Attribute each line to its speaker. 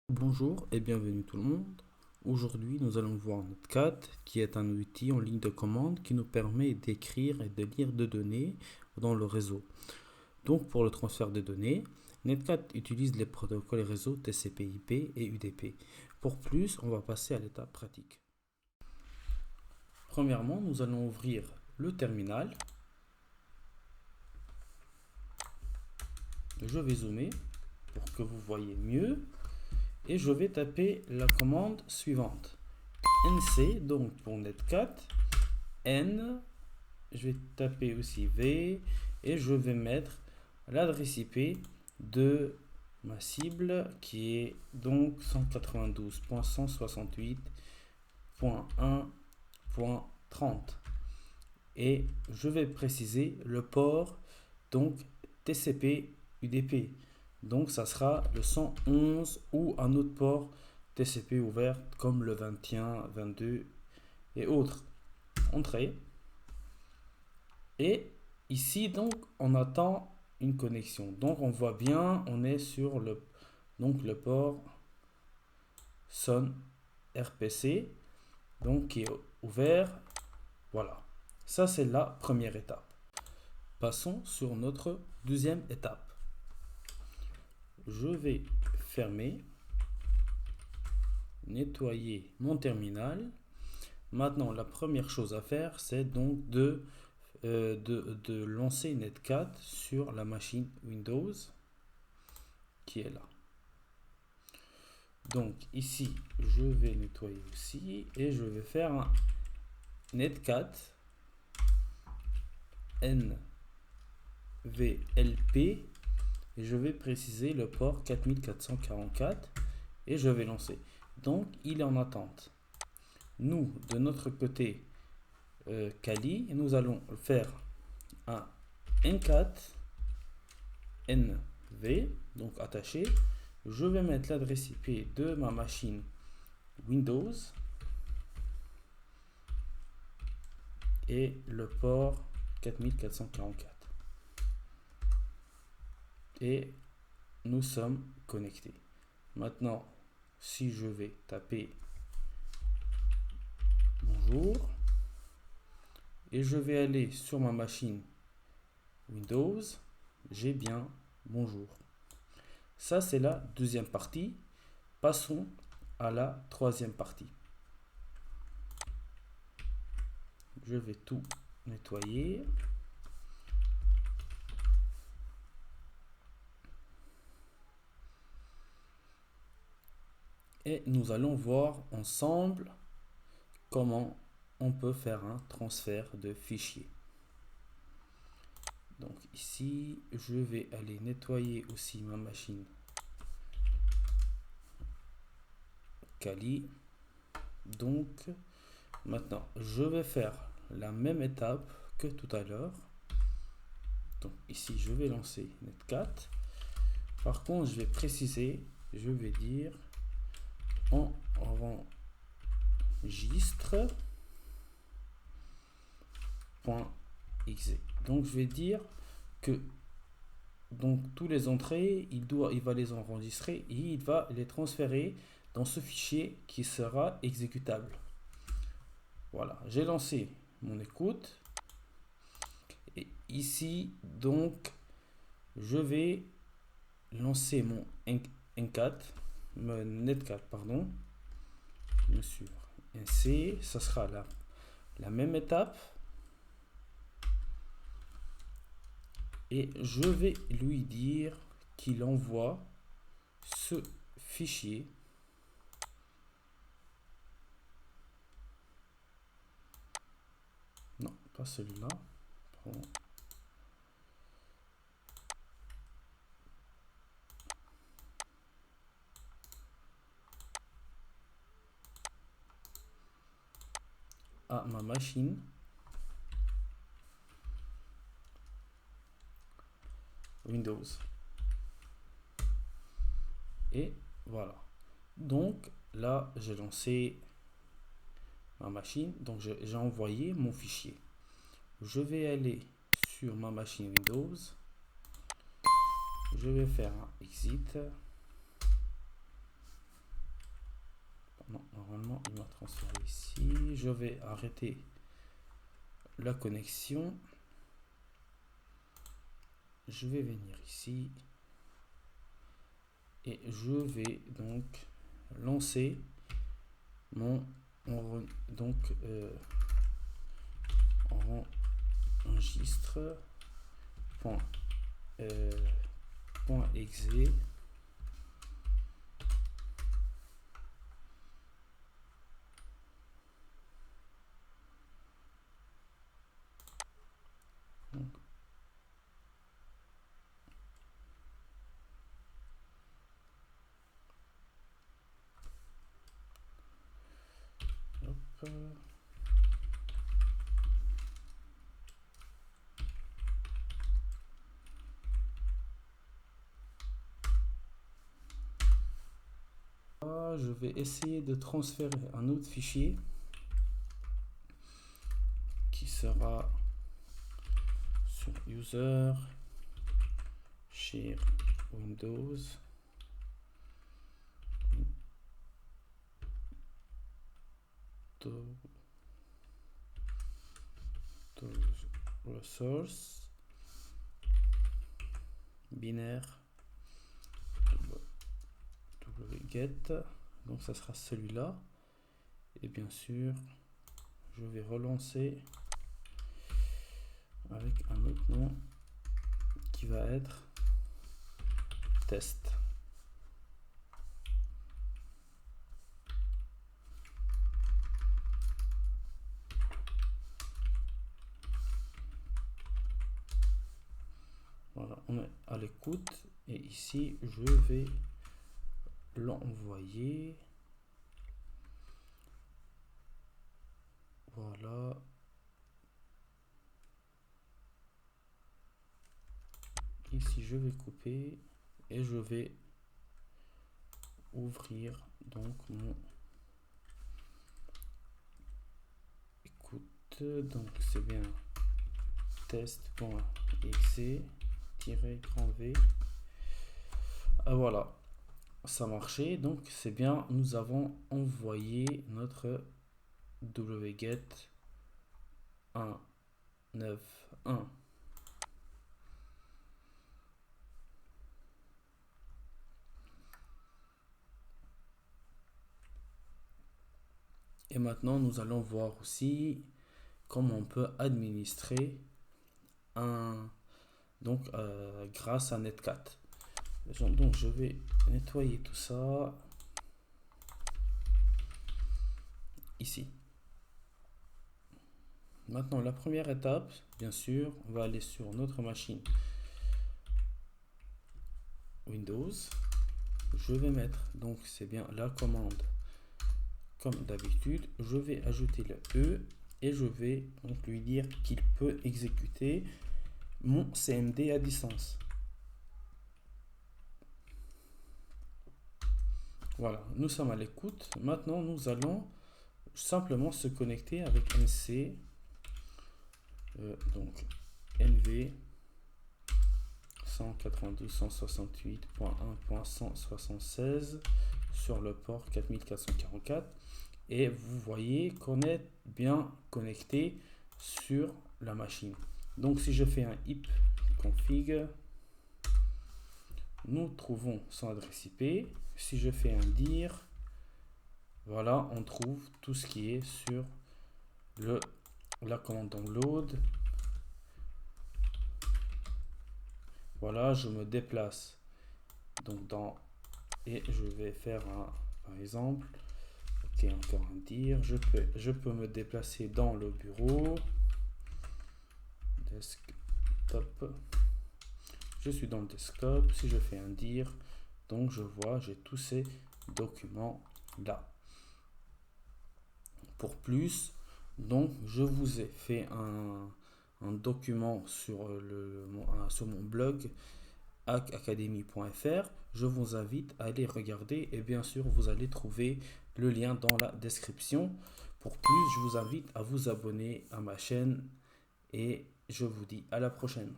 Speaker 1: Bonjour et bienvenue tout le monde. Aujourd'hui, nous allons voir Netcat, qui est un outil en ligne de commande qui nous permet d'écrire et de lire des données dans le réseau. Donc, pour le transfert de données, Netcat utilise les protocoles réseau TCP/IP et UDP. Pour plus, on va passer à l'étape pratique. Premièrement, nous allons ouvrir le terminal. Je vais zoomer pour que vous voyez mieux. Et je vais taper la commande suivante. NC, donc pour Netcat, N, je vais taper aussi V, et je vais mettre l'adresse IP de ma cible qui est donc 192.168.1.30. Et je vais préciser le port, donc TCP UDP. Donc ça sera le 111 ou un autre port TCP ouvert comme le 21, 22 et autres. Entrée. Et ici donc on attend une connexion. Donc on voit bien, on est sur le port SON RPC donc qui est ouvert. Voilà. Ça c'est la première étape. Passons sur notre deuxième étape. Je vais fermer, nettoyer mon terminal. Maintenant, la première chose à faire, c'est donc de lancer Netcat sur la machine Windows qui est là. Donc ici, je vais nettoyer aussi et je vais faire un Netcat NVLP et je vais préciser le port 4444 et je vais lancer. Donc il est en attente. Nous, de notre côté, Kali, nous allons faire un N4 NV, donc attaché. Je vais mettre l'adresse IP de ma machine Windows et le port 4444. Et nous sommes connectés. Maintenant, si je vais taper bonjour et je vais aller sur ma machine Windows, j'ai bien bonjour. Ça, c'est la deuxième partie. Passons à la troisième partie. Je vais tout nettoyer. Et nous allons voir ensemble comment on peut faire un transfert de fichiers. Donc ici, je vais aller nettoyer aussi ma machine Kali. Donc maintenant, je vais faire la même étape que tout à l'heure. Donc ici, je vais lancer Netcat. Par contre, je vais préciser, je vais dire enregistre.exe. Donc je vais dire que donc tous les entrées, il va les enregistrer et il va les transférer dans ce fichier qui sera exécutable. Voilà, j'ai lancé mon écoute. Et ici, donc, je vais lancer mon N4, mon Netcat, pardon, bien sûr, NC, ça sera la même étape. Et je vais lui dire qu'il envoie ce fichier non, pas celui-là. À ma machine Windows. Et voilà. Donc là, j'ai lancé ma machine. Donc j'ai envoyé mon fichier. Je vais aller sur ma machine Windows. Je vais faire un exit. non, normalement il m'a transféré ici. Je vais arrêter la connexion. Je vais venir ici et je vais donc lancer mon enregistre .exe. Je vais essayer de transférer un autre fichier qui sera sur user share Windows resource binaire wget. Donc ça sera celui-là, et bien sûr je vais relancer avec un autre nom qui va être test. Voilà, on est à l'écoute et ici je vais l'envoyer. Voilà. Ici je vais couper et je vais ouvrir donc mon écoute. Donc c'est bien test.exe-v. Ah, voilà, ça marchait. Donc c'est bien, nous avons envoyé notre wget 1.9.1. Et maintenant nous allons voir aussi comment on peut administrer grâce à Netcat. Donc je vais nettoyer tout ça ici. Maintenant la première étape, bien sûr, on va aller sur notre machine Windows. Je vais mettre, donc c'est bien la commande comme d'habitude. Je vais ajouter le E et je vais donc lui dire qu'il peut exécuter mon CMD à distance. Voilà, nous sommes à l'écoute. Maintenant, nous allons simplement se connecter avec NC, donc NV 192.168.1.176 sur le port 4444. Et vous voyez qu'on est bien connecté sur la machine. Donc si je fais un IP config, nous trouvons son adresse IP. Si je fais un dir, voilà, on trouve tout ce qui est sur la commande download. Voilà, je me déplace donc et je vais faire par exemple, ok, encore un dire, je peux me déplacer dans le bureau desktop. Je suis dans le desktop. Si je fais un dir, donc je vois, j'ai tous ces documents là. Pour plus, donc je vous ai fait un document sur mon blog hackacademy.fr. Je vous invite à aller regarder et bien sûr vous allez trouver le lien dans la description. Pour plus, je vous invite à vous abonner à ma chaîne et je vous dis à la prochaine.